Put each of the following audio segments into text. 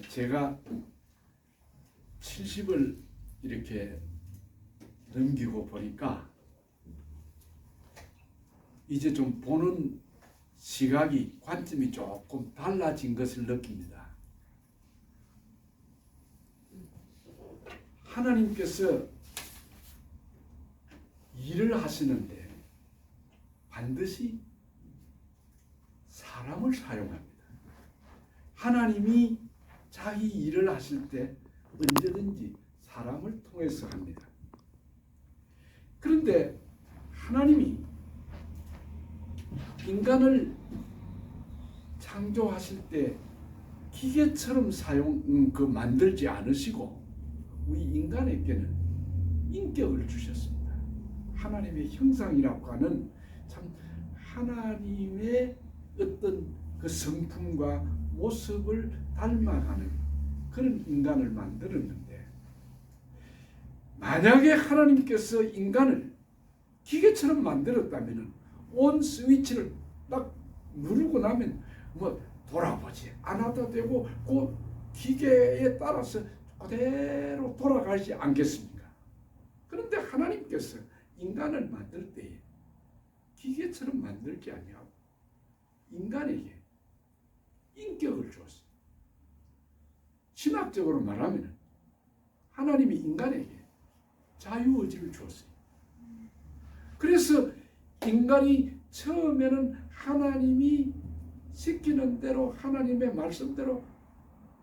제가 70을 이렇게 넘기고 보니까 이제 좀 보는 시각이, 관점이 조금 달라진 것을 느낍니다. 하나님께서 일을 하시는데 반드시 사람을 사용합니다. 하나님이 자기 일을 하실 때 언제든지 사람을 통해서 합니다. 그런데 하나님이 인간을 창조하실 때 기계처럼 만들지 않으시고 우리 인간에게는 인격을 주셨습니다. 하나님의 형상이라고 하는 참 하나님의 어떤 그 성품과 모습을 닮아가는 그런 인간을 만들었는데, 만약에 하나님께서 인간을 기계처럼 만들었다면 온 스위치를 딱 누르고 나면 뭐 돌아보지 않아도 되고 그 기계에 따라서 그대로 돌아가지 않겠습니까? 그런데 하나님께서 인간을 만들 때에 기계처럼 만들지 아니하고 인간에게 인격을 주었어요. 신학적으로 말하면 하나님이 인간에게 자유의지를 주었어요. 그래서 인간이 처음에는 하나님이 시키는 대로 하나님의 말씀대로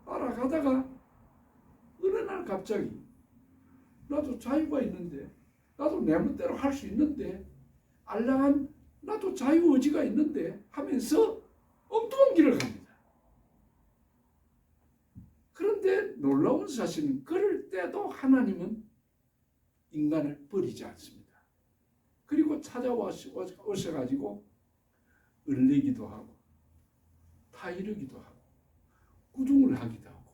따라가다가 어느 날 갑자기 나도 자유가 있는데, 나도 내 멋대로 할 수 있는데, 알량한 나도 자유의지가 있는데 하면서 엉뚱한 길을 갑니다. 그런데 놀라운 사실은 그럴 때도 하나님은 인간을 버리지 않습니다. 그리고 찾아오셔가지고 을리기도 하고 타이르기도 하고 꾸중을 하기도 하고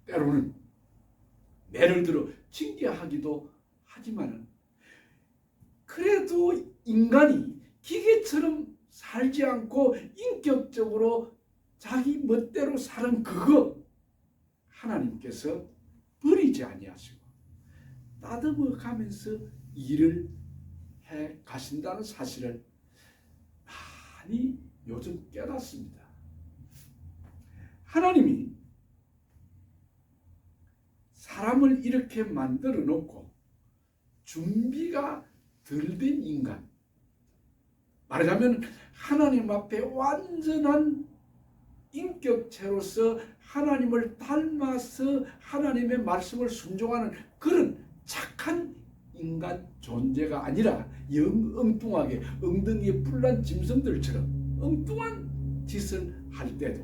때로는 매를 들어 징계하기도 하지만은, 그래도 인간이 기계처럼 살지 않고 인격적으로 자기 멋대로 사는 그거 하나님께서 버리지 아니하시고 따듬어 가면서 일을 해 가신다는 사실을 많이 요즘 깨닫습니다. 하나님이 사람을 이렇게 만들어 놓고 준비가 덜 된 인간, 말하자면 하나님 앞에 완전한 인격체로서 하나님을 닮아서 하나님의 말씀을 순종하는 그런 착한 인간 존재가 아니라 엉뚱하게 엉덩이에 풀난 짐승들처럼 엉뚱한 짓을 할 때도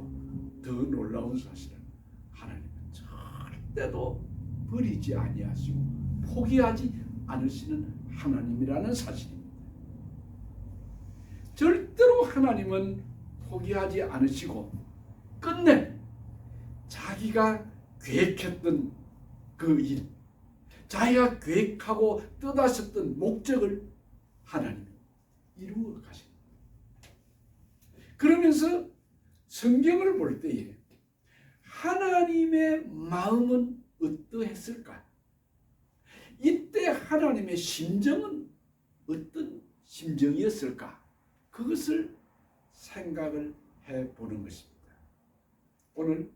더 놀라운 사실은 하나님은 절대로 버리지 아니하시고 포기하지 않으시는 하나님이라는 사실입니다. 절대로 하나님은 포기하지 않으시고 끝내 자기가 계획했던 그 일, 자기가 계획하고 뜻하셨던 목적을 하나님이 이루어 가십니다. 그러면서 성경을 볼 때에 하나님의 마음은 어떠했을까? 이때 하나님의 심정은 어떤 심정이었을까? 그것을 생각을 해보는 것입니다. 오늘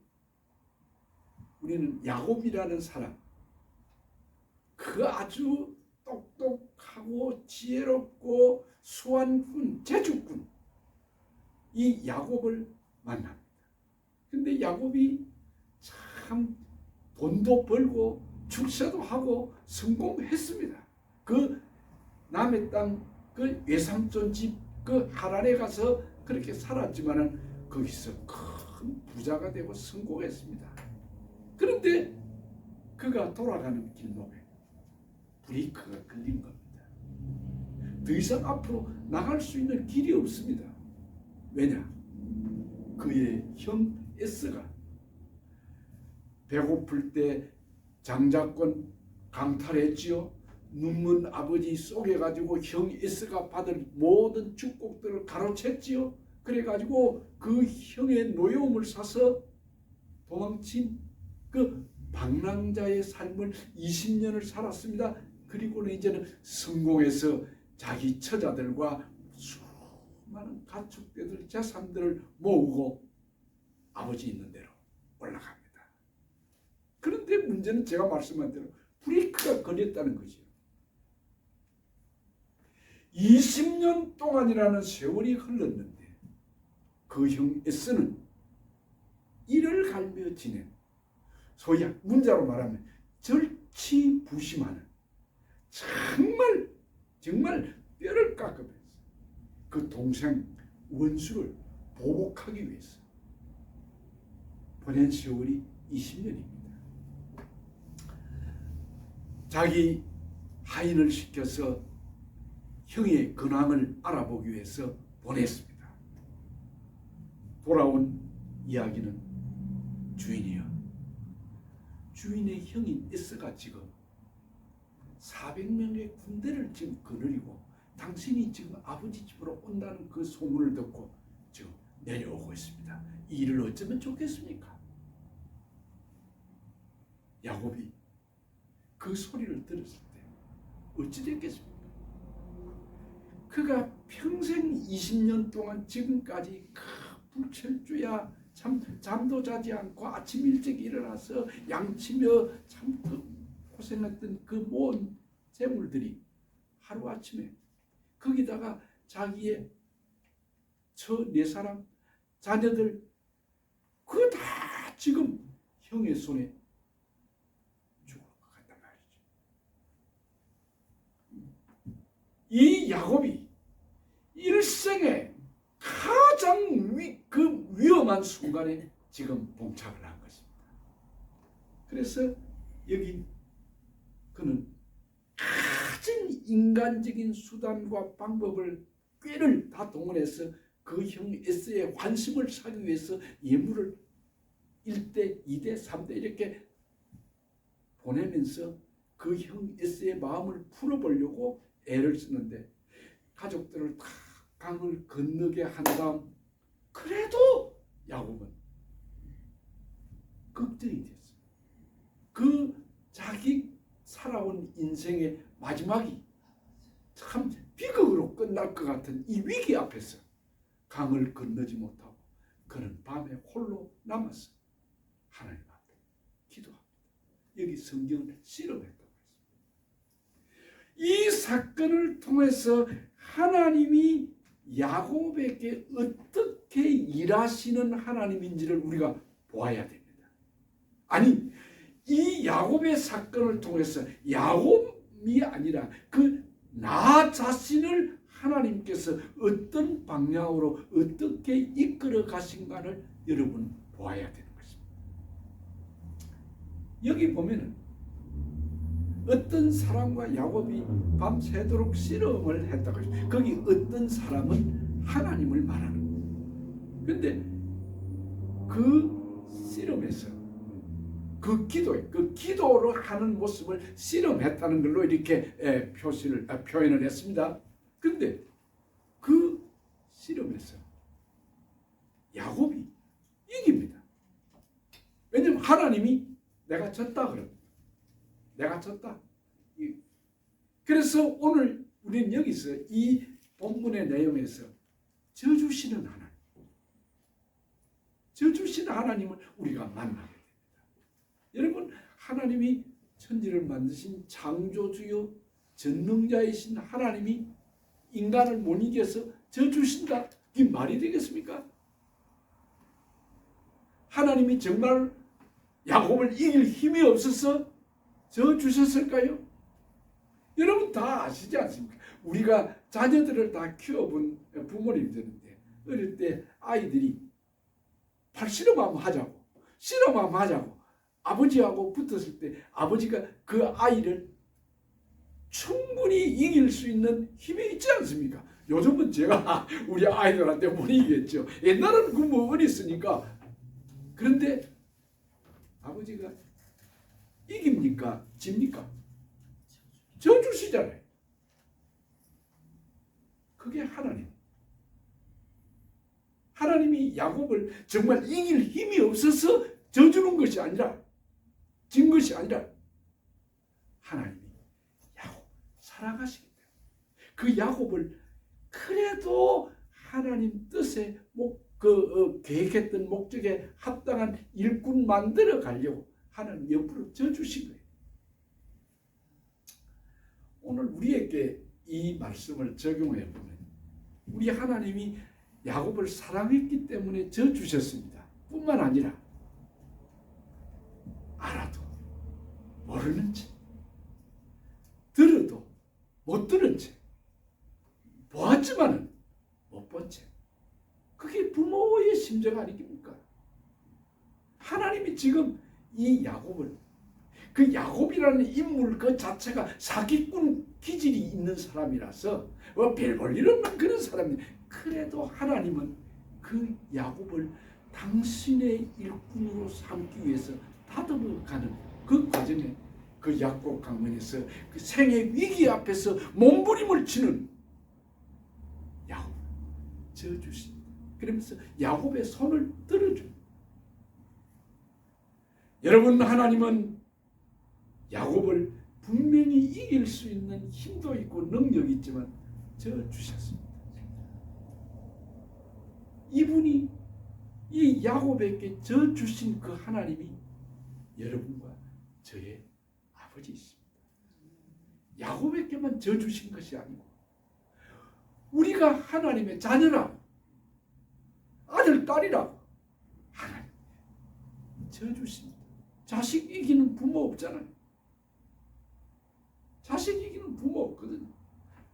우리는 야곱이라는 사람, 그 아주 똑똑하고 지혜롭고 수완군, 재주꾼, 이 야곱을 만납니다. 근데 야곱이 참 돈도 벌고 축사도 하고 성공했습니다. 그 남의 땅, 그 외삼촌 집 그 하란에 가서 그렇게 살았지만은 거기서 큰 부자가 되고 성공했습니다. 그런데 그가 돌아가는 길목에 브레이크가 걸린 겁니다. 더 이상 앞으로 나갈 수 있는 길이 없습니다. 왜냐? 그의 형 에스가 배고플 때 장자권 강탈했지요. 눈먼 아버지 속여가지고 형 에스가 받을 모든 축복들을 가로챘지요. 그래가지고 그 형의 노여움을 사서 도망친 그 방랑자의 삶을 20년을 살았습니다. 그리고는 이제는 성공해서 자기 처자들과 수많은 가축들 재산들을 모으고 아버지 있는 대로 올라갑니다. 그런데 문제는 제가 말씀한 대로 브레이크가 걸렸다는 거죠. 20년 동안이라는 세월이 흘렀는데 그 형 에스는 이를 갈며 지낸, 소위 문자로 말하면 절치부심하는, 정말 뼈를 깎으면서 그 동생 원수를 보복하기 위해서 보낸 세월이 20년입니다. 자기 하인을 시켜서 형의 근황을 알아보기 위해서 보냈습니다. 돌아온 이야기는 주인의 형인 에스가 지금 400명의 군대를 지금 거느리고 당신이 지금 아버지 집으로 온다는 그 소문을 듣고 지금 내려오고 있습니다. 이 일을 어쩌면 좋겠습니까? 야곱이 그 소리를 들었을 때 어찌 됐겠습니까? 그가 평생 20년 동안 지금까지 불철주야 참 잠도 자지 않고 아침 일찍 일어나서 양치며 참 고생했던 그 모은 재물들이 하루아침에 거기다가 자기의 네 사람 자녀들 그거 다 지금 형의 손에 죽을 것 같단 말이죠. 이 야곱이 일생에 가장 위험한 순간에 지금 봉착을 한 것입니다. 그래서 여기 그는 가진 인간적인 수단과 방법을 꾀를 다 동원해서 그 형 에스의 환심을 사기 위해서 예물을 1대, 2대, 3대 이렇게 보내면서 그 형 에스의 마음을 풀어보려고 애를 쓰는데 가족들을 다 강을 건너게 한 다음 그래도 야곱은 걱정이 됐어요. 그 자기 살아온 인생의 마지막이 참 비극으로 끝날 것 같은 이 위기 앞에서 강을 건너지 못하고 그는 밤에 홀로 남아서 하나님 앞에 기도합니다. 여기 성경을 실험했다고 했습니다. 이 사건을 통해서 하나님이 야곱에게 어떻게 일하시는 하나님인지를 우리가 보아야 됩니다. 아니, 이 야곱의 사건을 통해서 야곱이 아니라 그 나 자신을 하나님께서 어떤 방향으로 어떻게 이끌어 가신가를 여러분 보아야 되는 것입니다. 여기 보면은 어떤 사람과 야곱이 밤새도록 씨름을 했다고 했어요. 거기 어떤 사람은 하나님을 말하는 거예요. 그런데 그 씨름에서 그 기도로 하는 모습을 씨름했다는 걸로 이렇게 표현을 했습니다. 그런데 그 씨름에서 야곱이 이깁니다. 왜냐하면 하나님이 내가 졌다 그럽니다. 내가 졌다. 그래서 오늘 우리는 여기서 이 본문의 내용에서 저주시는 하나님을 우리가 만나게 됩니다. 여러분, 하나님이 천지를 만드신 창조주요 전능자이신 하나님이 인간을 못 이겨서 저주신다. 이게 말이 되겠습니까? 하나님이 정말 야곱을 이길 힘이 없어서 저주셨을까요? 여러분 다 아시지 않습니까? 우리가 자녀들을 다 키워본 부모님들인데 어릴 때 아이들이 팔씨름하면 하자고 아버지하고 붙었을 때 아버지가 그 아이를 충분히 이길 수 있는 힘이 있지 않습니까? 요즘은 제가 우리 아이들한테 못 이기겠죠. 옛날에는 그 뭐 어렸으니까. 그런데 아버지가 이깁니까? 집니까? 저주시잖아요. 그게 하나님이 야곱을 정말 이길 힘이 없어서 져주는 것이 아니라, 진 것이 아니라 하나님이 야곱 사랑하시기 때문에 그 야곱을 그래도 하나님 뜻에 계획했던 목적에 합당한 일꾼 만들어 가려고 하나님 옆으로 져주신 거예요. 오늘 우리에게 이 말씀을 적용해 보면 우리 하나님이 야곱을 사랑했기 때문에 져주셨습니다. 뿐만 아니라 알아도 모르는 채, 들어도 못 들은 채, 보았지만은 못 본 채. 그게 부모의 심정 아니겠습니까? 하나님이 지금 이 야곱을, 그 야곱이라는 인물 그 자체가 사기꾼 기질이 있는 사람이라서 별 볼 일 없는 그런 사람이, 그래도 하나님은 그 야곱을 당신의 일꾼으로 삼기 위해서 다듬어가는 그 과정에 그 야곱 강문에서 그 생의 위기 앞에서 몸부림을 치는 야곱 져주십니다. 그러면서 야곱의 손을 들어줍니다. 여러분, 하나님은 야곱을 분명히 이길 수 있는 힘도 있고 능력이 있지만 져주셨습니다. 이분이 이 야곱에게 져주신 그 하나님이 여러분과 저의 아버지이십니다. 야곱에게만 져주신 것이 아니고 우리가 하나님의 자녀라, 아들, 딸이라 하나님 져주십니다. 자식 이기는 부모 없잖아요. 자식 이기는 부모 없거든요.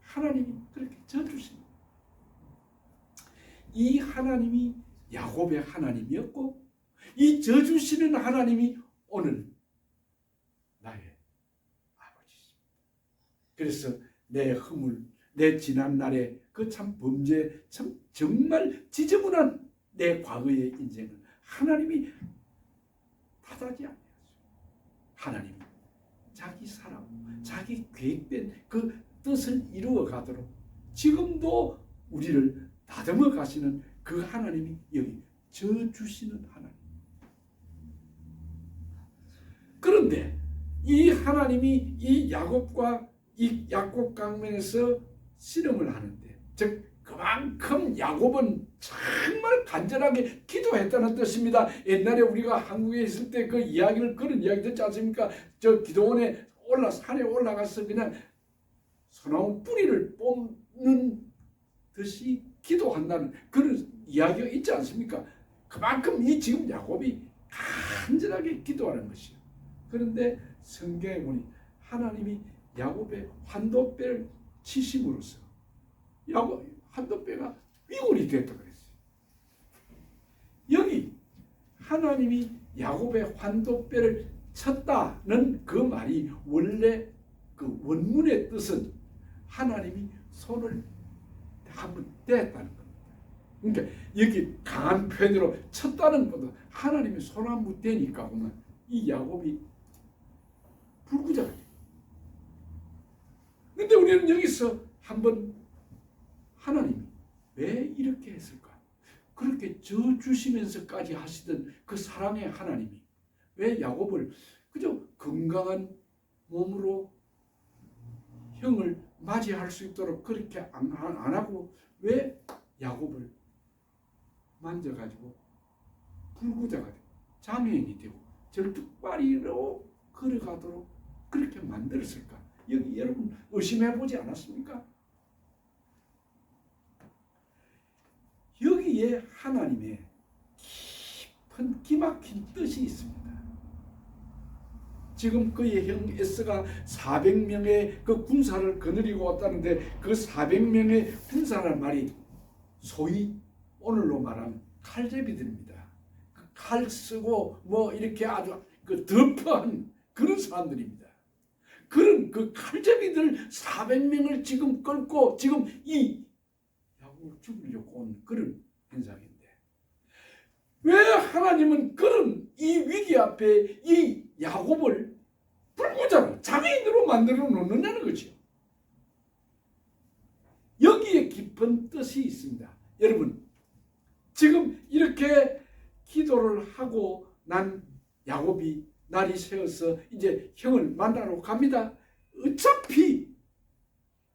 하나님이 그렇게 져주십니다. 이 하나님이 야곱의 하나님이었고 이 져주시는 하나님이 오늘 나의 아버지십니다. 그래서 내 허물, 내 지난날의 그 참 범죄, 참 정말 지저분한 내 과거의 인생을 하나님이 타다지 않으셨어요. 하나님이 자기 사랑, 자기 계획된 그 뜻을 이루어 가도록 지금도 우리를 다듬어 가시는 그 하나님이 여기 져주시는 하나님. 그런데 이 하나님이 이 야곱과 이 야곱 강면에서 씨름을 하는데, 즉 그만큼 야곱은 정말 간절하게 기도했다는 뜻입니다. 옛날에 우리가 한국에 있을 때 그 이야기를, 그런 이야기 듣지 않습니까? 저 기도원에 산에 올라가서 그냥 소나무 뿌리를 뽑는 듯이 기도한다는 그런 이야기가 있지 않습니까? 그만큼 이 지금 야곱이 간절하게 기도하는 것이요. 그런데 성경에 보니 하나님이 야곱의 환도뼈를 치심으로써 야곱 환도뼈가 위골이 됐다 그랬어요. 여기 하나님이 야곱의 환도뼈를 쳤다는 그 말이 원래 그 원문의 뜻은 하나님이 손을 한번 댔다는 겁니다. 그러니까 여기 강한 표현으로 쳤다는 것도 하나님이 손 한번 대니까 보면 이 야곱이 불구자가 돼요. 근데 우리는 여기서 한번 하나님이 왜 이렇게 했을까? 그렇게 져주시면서까지 하시던 그 사랑의 하나님이 왜 야곱을 그저 건강한 몸으로 형을 맞이할 수 있도록 그렇게 안 하고 왜 야곱을 만져가지고 불구자가 되고 장애인이 되고 절뚝발이로 걸어가도록 그렇게 만들었을까? 여기 여러분 의심해보지 않았습니까? 여기에 하나님의 깊은 기막힌 뜻이 있습니다. 지금 그의 형 에스가 400명의 그 군사를 거느리고 왔다는데 그 400명의 군사란 말이 소위 오늘로 말하면 칼제비들입니다. 그 칼 쓰고 뭐 이렇게 아주 그 덮어한 그런 사람들입니다. 그런 그 칼제비들 400명을 지금 끌고 지금 이 야곱을 죽이려고 온 그런 현상인데 왜 하나님은 그런 이 위기 앞에 이 야곱을 불구자로 장애인으로 만들어 놓느냐는 거죠. 여기에 깊은 뜻이 있습니다. 여러분 지금 이렇게 기도를 하고 난 야곱이 날이 새어서 이제 형을 만나러 갑니다. 어차피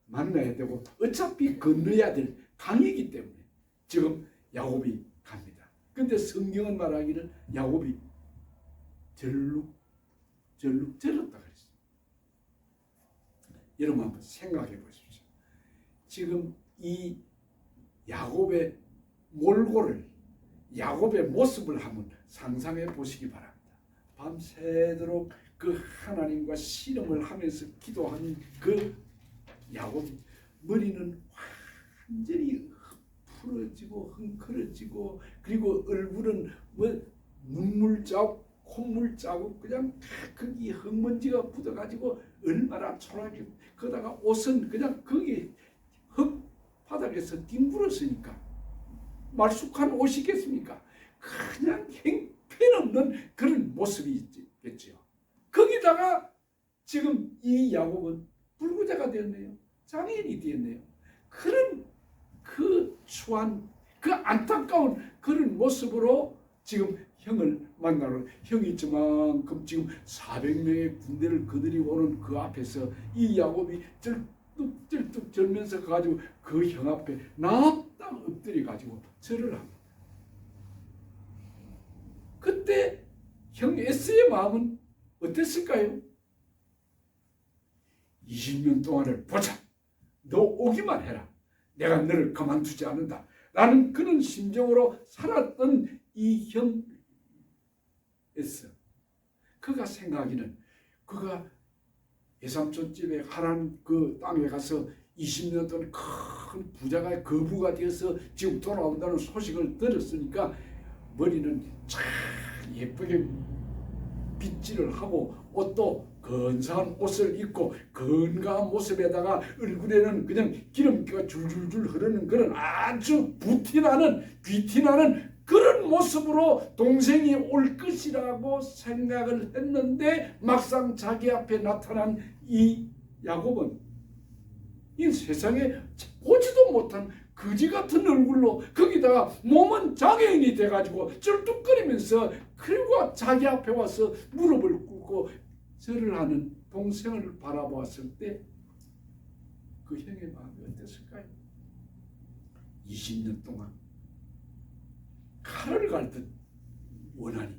만나야 되고 어차피 건너야 될 강이기 때문에 지금 야곱이 갑니다. 근데 성경은 말하기를 야곱이 절룩 절었다 그랬어요. 여러분 한번 생각해 보십시오. 지금 이 야곱의 몰골을, 야곱의 모습을 한번 상상해 보시기 바랍니다. 밤새도록 그 하나님과 씨름을 하면서 기도하는 그 야곱이 머리는 완전히 풀어지고 흥크러지고, 그리고 얼굴은 뭐 눈물 자국, 콧물 자국, 그냥 거기 흙먼지가 묻어가지고 얼마나 초라하게, 그러다가 옷은 그냥 거기 흙 바닥에서 뒹굴었으니까 말쑥한 옷이겠습니까? 그냥 형편없는 그런 모습이 있겠죠. 거기다가 지금 이 야곱은 불구자가 되었네요. 장애인이 되었네요. 그런 그 추한, 그 안타까운 그런 모습으로 지금 형을 만나러, 형이 저만큼 지금 400명의 군대를 거느리고 오는 그 앞에서 이 야곱이 쩔뚝 절면서 가지고 그 형 앞에 납당 엎드려 가지고 절을 합니다. 그때 형 에스의 마음은 어땠을까요? 20년 동안을 보자. 너 오기만 해라. 내가 너를 가만두지 않는다. 라는 그런 심정으로 살았던 이 형 에스. 그가 생각하기는, 그가 예삼촌 집에 하나님 그 땅에 가서 20년 동안 큰 부자가 거부가 되어서 지금 돌아온다는 소식을 들었으니까 머리는 참 예쁘게 빗질을 하고 옷도 근사한 옷을 입고 건강한 모습에다가 얼굴에는 그냥 기름기가 줄줄줄 흐르는 그런 아주 부티나는 귀티나는 그런 모습으로 동생이 올 것이라고 생각을 했는데, 막상 자기 앞에 나타난 이 야곱은 이 세상에 보지도 못한 거지 같은 얼굴로, 거기다가 몸은 장애인이 돼가지고 쩔뚝거리면서, 그리고 자기 앞에 와서 무릎을 꿇고 절을 하는 동생을 바라보았을 때 그 형의 마음이 어땠을까요? 20년 동안 칼을 갈듯 원하니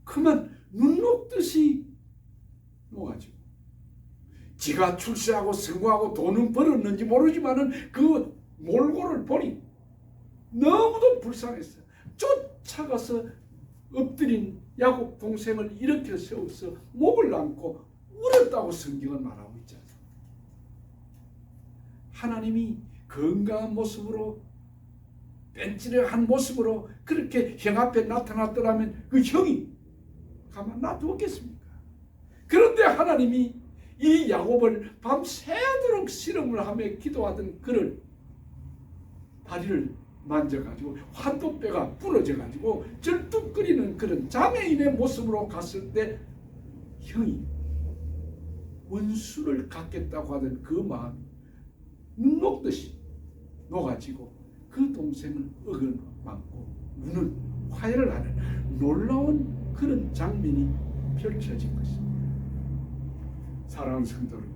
그만 눈 녹듯이 녹아지고, 지가 출세하고 성공하고 돈은 벌었는지 모르지만은 그 몰골을 보니 너무도 불쌍했어요. 쫓아가서 엎드린 야곱 동생을 일으켜 세워서 목을 안고 울었다고 성경은 말하고 있잖아요. 하나님이 건강한 모습으로, 뺀질한 모습으로 그렇게 형 앞에 나타났더라면 그 형이 가만 놔두었겠습니까? 그런데 하나님이 이 야곱을 밤새도록 씨름을 하며 기도하던 그를 다리를 만져가지고 환도뼈가 부러져가지고 절뚝거리는 그런 장애인의 모습으로 갔을 때 형이 원수를 갖겠다고 하던 그 마음이 눈 녹듯이 녹아지고 그 동생을 어긋만고 눈을 화해를 하는 놀라운 그런 장면이 펼쳐진 것입니다. 사랑하는 성도 여러분,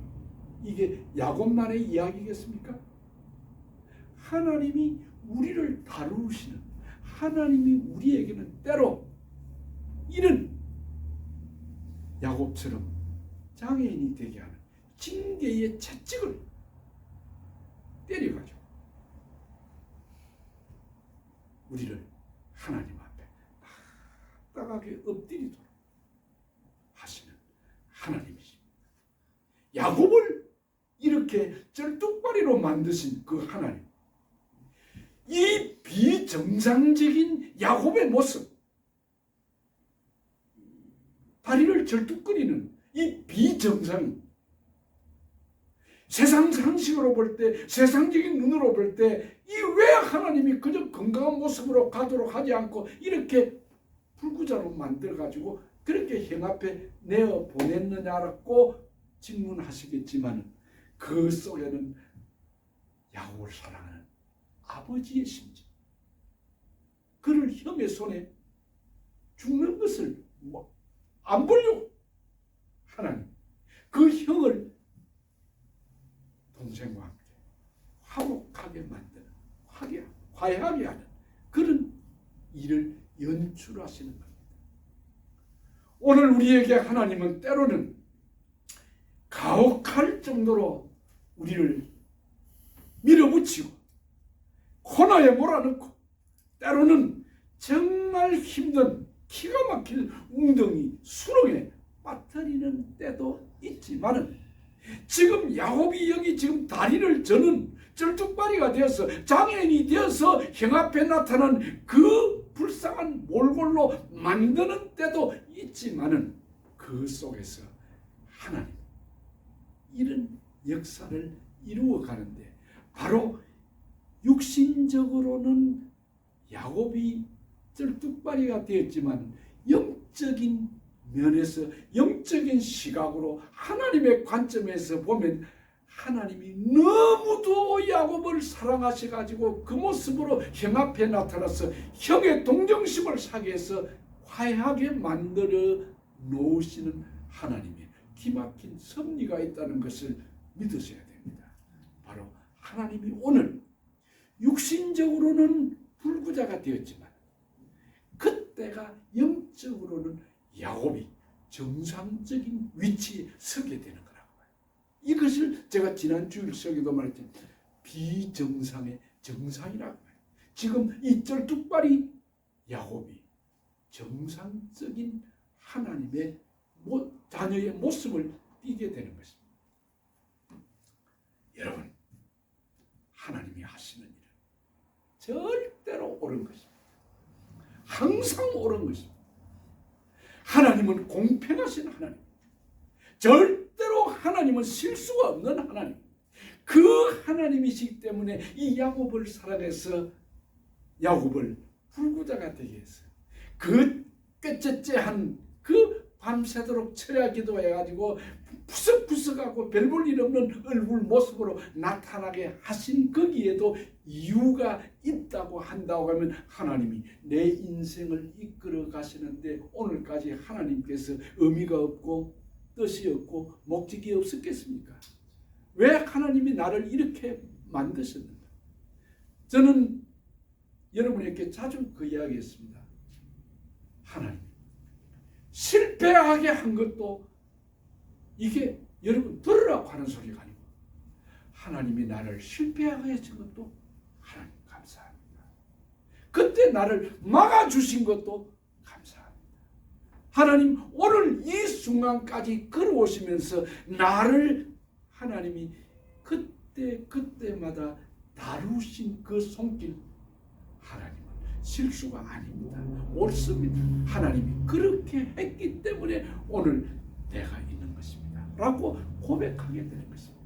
이게 야곱만의 이야기겠습니까? 하나님이 우리를 다루시는, 하나님이 우리에게는 때로 이런 야곱처럼 장애인이 되게 하는 징계의 채찍을 때려가지고 우리를 하나님 앞에 마땅하게 엎드리도록 하시는 하나님이십니다. 야곱을 이렇게 쩔뚝발이로 만드신 그 하나님, 이 비정상적인 야곱의 모습, 다리를 절뚝거리는 이 비정상, 세상 상식으로 볼 때, 세상적인 눈으로 볼 때 이 왜 하나님이 그저 건강한 모습으로 가도록 하지 않고 이렇게 불구자로 만들어가지고 그렇게 형 앞에 내어 보냈느냐라고 질문하시겠지만, 그 속에는 야곱을 사랑하는 아버지의 심정, 그를 형의 손에 죽는 것을 안 보려고 하나님 그 형을 동생과 함께 화목하게 만드는 화해하게 하는 그런 일을 연출하시는 겁니다. 오늘 우리에게 하나님은 때로는 가혹할 정도로 우리를 밀어붙이고 코너에 몰아넣고 때로는 정말 힘든 기가 막힐 웅덩이 수렁에 빠뜨리는 때도 있지만은 지금 야곱이 여기 지금 다리를 저는 쩔뚝발이가 되어서 장애인이 되어서 형 앞에 나타난 그 불쌍한 몰골로 만드는 때도 있지만은 그 속에서 하나님 이런 역사를 이루어 가는데 바로 육신적으로는 야곱이 쩔뚝발이가 되었지만 영적인 면에서 영적인 시각으로 하나님의 관점에서 보면 하나님이 너무도 야곱을 사랑하셔가지고 그 모습으로 형 앞에 나타나서 형의 동정심을 사게 해서 화해하게 만들어 놓으시는 하나님의 기막힌 섭리가 있다는 것을 믿으셔야 됩니다. 바로 하나님이 오늘 육신적으로는 불구자가 되었지만 그때가 영적으로는 야곱이 정상적인 위치에 서게 되는 거라고 봐요. 이것을 제가 지난 주일 설교도 말했지만 비정상의 정상이라고 봐요. 지금 이 쩔뚝발이 야곱이 정상적인 하나님의 자녀의 모습을 띠게 되는 것입니다. 여러분, 하나님이 하시는 일은 절대로 옳은 것입니다. 항상 옳은 것입니다. 하나님은 공평하신 하나님, 절대로 하나님은 실수가 없는 하나님, 그 하나님이시기 때문에 이 야곱을 사랑해서 야곱을 불구자가 되게 해서 그 꾀째째한 그 밤새도록 철야 기도해가지고 푸석푸석하고 별 볼 일 없는 얼굴 모습으로 나타나게 하신 거기에도 이유가 있다고 한다고 하면 하나님이 내 인생을 이끌어 가시는데 오늘까지 하나님께서 의미가 없고 뜻이 없고 목적이 없었겠습니까? 왜 하나님이 나를 이렇게 만드셨는가? 저는 여러분에게 자주 그 이야기했습니다. 하나님 실패하게 한 것도 이게 여러분 들으라고 하는 소리가 아니고 하나님이 나를 실패하게 해준 것도 하나님 감사합니다. 그때 나를 막아주신 것도 감사합니다. 하나님 오늘 이 순간까지 걸어오시면서 나를 하나님이 그때마다 다루신 그 손길 하나님은 실수가 아닙니다. 옳습니다. 하나님이 그렇게 했기 때문에 오늘 내가 있는 것입니다. 라고 고백하게 되는 것입니다.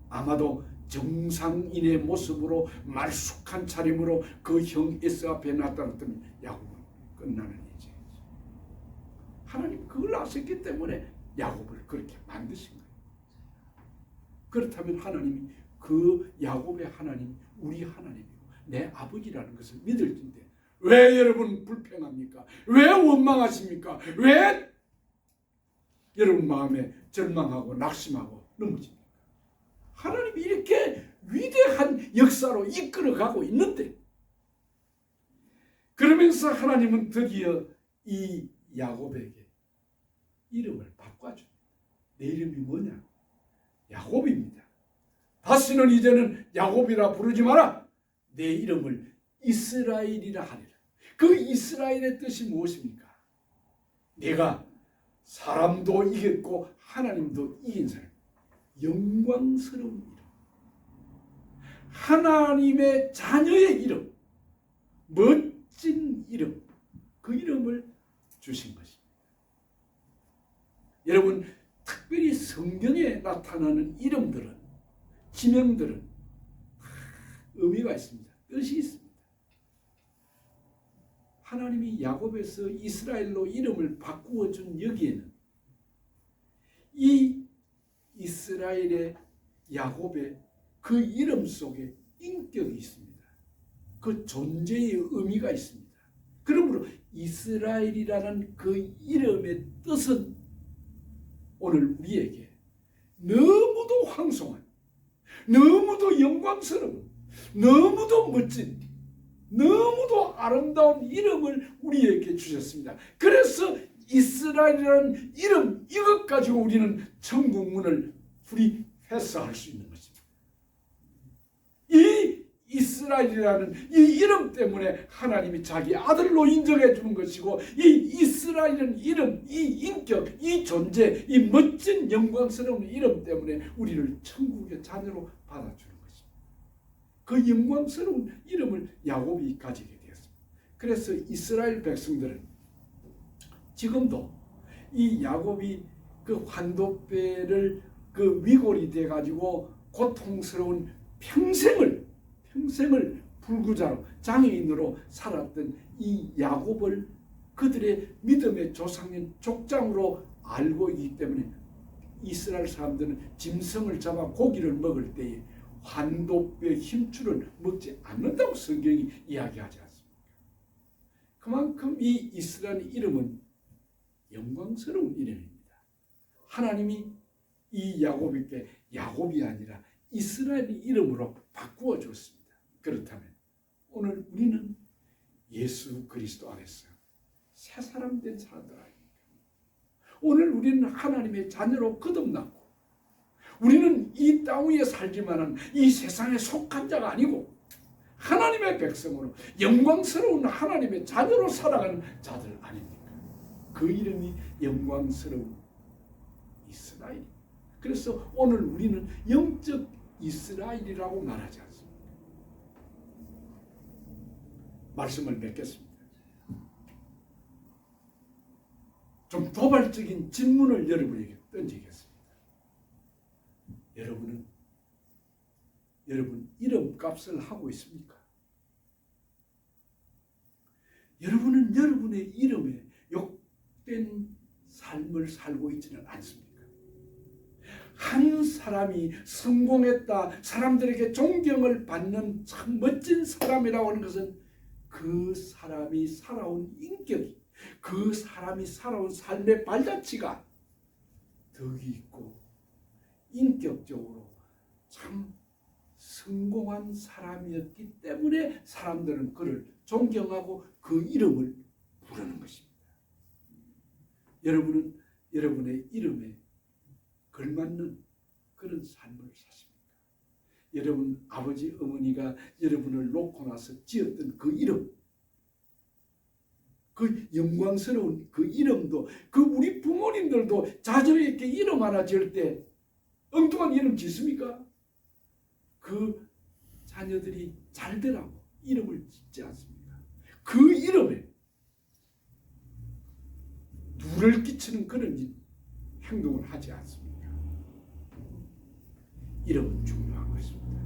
아마도 정상인의 모습으로 말쑥한 차림으로 그 형 에서 앞에 나타났더니 야곱은 끝나는 인생이죠. 하나님 그걸 아셨기 때문에 야곱을 그렇게 만드신 거예요. 그렇다면 하나님이 그 야곱의 하나님 우리 하나님이고 내 아버지라는 것을 믿을 텐데 왜 여러분 불평합니까? 왜 원망하십니까? 왜 여러분 마음에 절망하고 낙심하고 넘어집니까? 하나님이 이렇게 위대한 역사로 이끌어가고 있는데 그러면서 하나님은 드디어 이 야곱에게 이름을 바꿔줍니다. 내 이름이 뭐냐? 야곱입니다. 다시는 이제는 야곱이라 부르지 마라. 내 이름을 이스라엘이라 하리라. 그 이스라엘의 뜻이 무엇입니까? 내가 사람도 이겼고 하나님도 이긴 사람. 영광스러운 이름. 하나님의 자녀의 이름. 멋진 이름. 그 이름을 주신 것입니다. 여러분 특별히 성경에 나타나는 이름들은 지명들은 의미가 있습니다. 뜻이 있습니다. 하나님이 야곱에서 이스라엘로 이름을 바꾸어 준 여기에는 이 이스라엘의 야곱의 그 이름 속에 인격이 있습니다. 그 존재의 의미가 있습니다. 이스라엘이라는 그 이름의 뜻은 오늘 우리에게 너무도 황송한, 너무도 영광스러운, 너무도 멋진, 너무도 아름다운 이름을 우리에게 주셨습니다. 그래서 이스라엘이라는 이름, 이것 가지고 우리는 천국 문을 불이 패스할 수 있는 것입니다. 이 이스라엘이라는 이 이름 때문에 하나님이 자기 아들로 인정해 주는 것이고, 이 이스라엘이라는 이름, 이 인격, 이 존재, 이 멋진 영광스러운 이름 때문에 우리를 천국의 자녀로 받아주는 것입니다. 그 영광스러운 이름을 야곱이 가지게 되었습니다. 그래서 이스라엘 백성들은 지금도 이 야곱이 그 환도뼈를 그 위골이 돼 가지고 고통스러운 평생을 불구자로 장애인으로 살았던 이 야곱을 그들의 믿음의 조상인 족장으로 알고 있기 때문에 이스라엘 사람들은 짐승을 잡아 고기를 먹을 때에 환도뼈 힘줄을 먹지 않는다고 성경이 이야기하지 않습니까? 그만큼 이 이스라엘 이름은 영광스러운 이름입니다. 하나님이 이 야곱에게 야곱이 아니라 이스라엘 이름으로 바꾸어 줬습니다. 그렇다면 오늘 우리는 예수 그리스도 안에서 새 사람 된 사람들 아닙니까? 오늘 우리는 하나님의 자녀로 거듭났고, 우리는 이 땅 위에 살지만은 이 세상에 속한 자가 아니고 하나님의 백성으로 영광스러운 하나님의 자녀로 살아가는 자들 아닙니까? 그 이름이 영광스러운 이스라엘. 그래서 오늘 우리는 영적 이스라엘이라고 말하지 않습니다. 말씀을 맺겠습니다. 좀 도발적인 질문을 여러분에게 던지겠습니다. 여러분 이름값을 하고 있습니까? 여러분은 여러분의 이름에 욕된 삶을 살고 있지는 않습니까? 한 사람이 성공했다, 사람들에게 존경을 받는 참 멋진 사람이라고 하는 것은 그 사람이 살아온 인격이, 그 사람이 살아온 삶의 발자취가 덕이 있고 인격적으로 참 성공한 사람이었기 때문에 사람들은 그를 존경하고 그 이름을 부르는 것입니다. 여러분은 여러분의 이름에 걸맞는 그런 삶을 사십니까? 여러분 아버지 어머니가 여러분을 놓고 나서 지었던 그 이름, 그 영광스러운 그 이름도, 그 우리 부모님들도 자녀에게 이름 하나 지을 때 엉뚱한 이름 짓습니까? 그 자녀들이 잘 되라고 이름을 짓지 않습니까? 그 이름에 누를 끼치는 그런 행동을 하지 않습니까? 이름은 중요한 것입니다.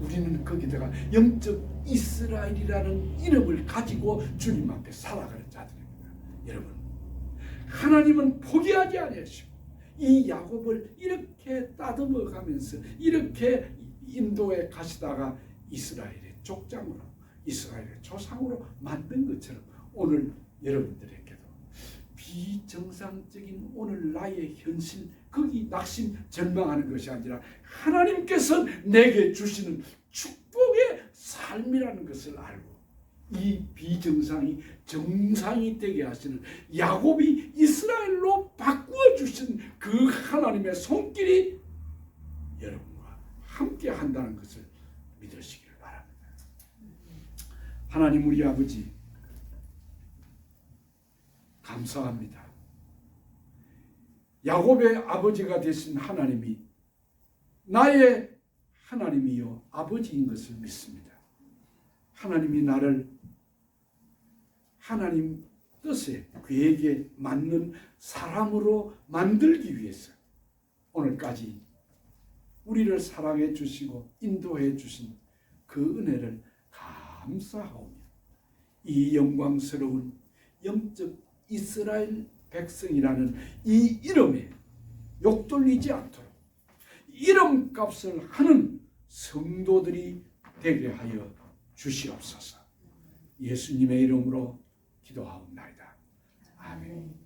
우리는 거기다가 영적 이스라엘이라는 이름을 가지고 주님 앞에 살아가는 자들입니다. 여러분, 하나님은 포기하지 아니하시고 이 야곱을 이렇게 따듬어 가면서 이렇게 인도에 가시다가 이스라엘의 족장으로, 이스라엘의 조상으로 만든 것처럼 오늘 여러분들에게도 비정상적인 오늘 나의 현실, 거기 낙심 절망하는 것이 아니라 하나님께서 내게 주시는 축복의 삶이라는 것을 알고 이 비정상이 정상이 되게 하시는 야곱이 이스라엘로 바꾸어 주신 그 하나님의 손길이 여러분과 함께 한다는 것을 믿으시기를 바랍니다. 하나님 우리 아버지 감사합니다. 야곱의 아버지가 되신 하나님이 나의 하나님이요 아버지인 것을 믿습니다. 하나님이 나를 하나님 뜻에 계획에 맞는 사람으로 만들기 위해서 오늘까지 우리를 사랑해 주시고 인도해 주신 그 은혜를 감사하오며 이 영광스러운 영적 이스라엘 백성이라는 이 이름에 욕돌리지 않도록 이름값을 하는 성도들이 되게 하여 주시옵소서. 예수님의 이름으로 기도하옵나이다. 아멘.